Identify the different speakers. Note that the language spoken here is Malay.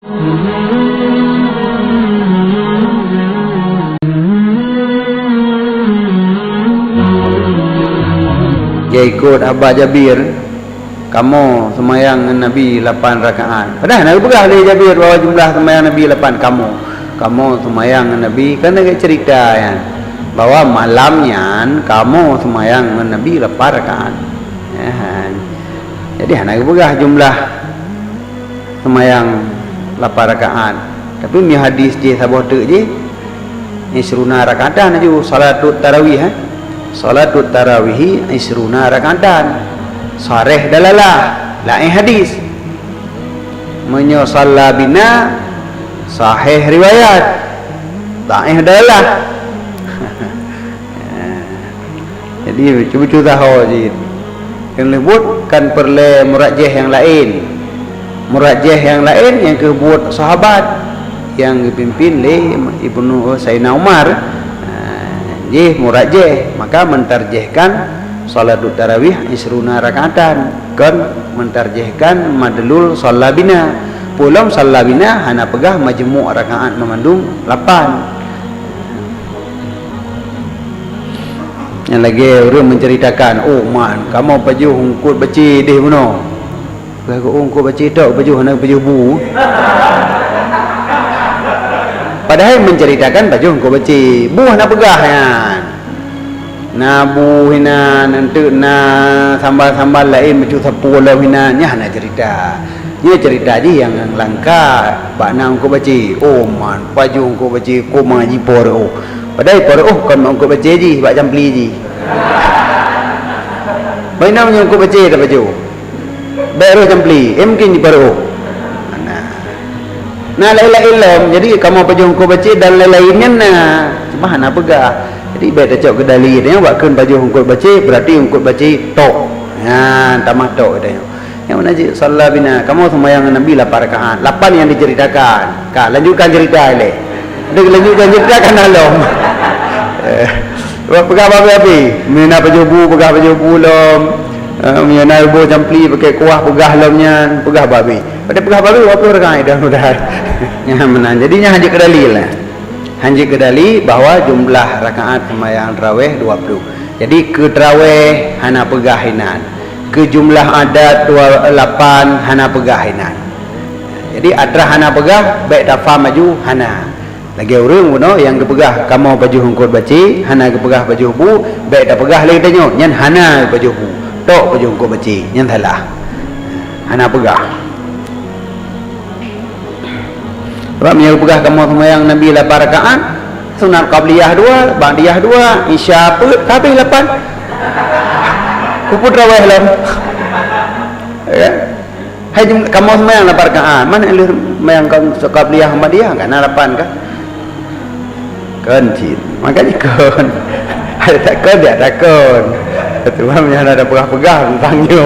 Speaker 1: Dia ikut Abah Jabir, kamu semayang dengan Nabi 8 rakaat. Padahal Nabi pegah dia Jabir bahawa jumlah semayang Nabi 8. Kamu semayang dengan Nabi, kan dia cerita ya, bahwa malamnya kamu semayang dengan Nabi 8 rakaat. Jadi Nabi pegah jumlah semayang 8 rakaat. Tapi ni hadis dia sabah tu je isruna rakatan aja salatut tarawih salatut tarawih isruna rakatan sarih dalalah lain hadis menyo salla bina sahih riwayat sahih dalalah. Jadi cuba-cuba tahu je yang lebut kan perle murajih yang lain, murajih yang lain yang kebuat sahabat yang dipimpin oleh Ibnu Sayyidina Umar, je murajih, maka mentarjihkan salatut tarawih isruna rakaatan, kan mentarjihkan madlul sallabina pulang sallabina hana pegah majmu' rakaat memandung 8. Yang lagi orang menceritakan, oh man kamu baju ungkut baci deh mana bagi ungkut baci tak baju hana baju bu. Padahal menceritakan baju ungkut baci bu hana pegah kan na bu hina nanti na sambal-sambal lain macam sapu lah hina nya hana cerita. Dia cerita je yang langka bakna ungkut baci. Oh man baju ungkut baci ko mengaji por oh. Padahal por oh kan ungkut baci je bak jampli je. Baina punya ungkut baci dah baju. Baru jampli mungkin di por oh. Nah lain-lain jadi kamu baju ungkut baci dan lain-lainnya nah cuma hana pegah. Jadi baik dah cok kedali dia buatkan baju ungkut baci berarti ungkut baci tok. Tamah tok dia. Yang mana je sallah bina kamu sembahyang Nabi 8 rakaat. 8 yang diceritakan. Kak lanjutkan cerita ni. Dia lanjutkan cerita kan dalam. Pegah babi. Mina baju bu pegah baju bulom. Mina ibu jampli pakai kuah pegah lomnya pegah babi. Pada pegah babi berapa rakaat dah mudah. Yang mana jadinya haji kedali lah. Haji kedali bahawa jumlah rakaat sembahyang tarawih 20. Jadi ke tarawih hana pegahinan. Ke jumlah adat 8 hana pegahinan. Jadi adra hana pegah baik tafa maju hana. Lagi orang puno yang kepegah kamu baju hungkut baci hana kepegah baju bu baik dah pegah lagi tanya nyan hana baju bu tok baju hungkut baci nyan salah. Hana pegah. Sebab yang pegah kamu sembahyang Nabi 8 rakaat, sunat qabliyah 2, ba'diyah 2, isya pun habis 8. Kupu tarawih lam. Ya. Hai kamu sembahyang 8 rakaat, mana yang sembahyang qabliyah ba'diyah kan 8 kan? Kan cin. Makanya kan. Ada takkan dia takkan. Tuhan yang ada pegah-pegah tentangnya.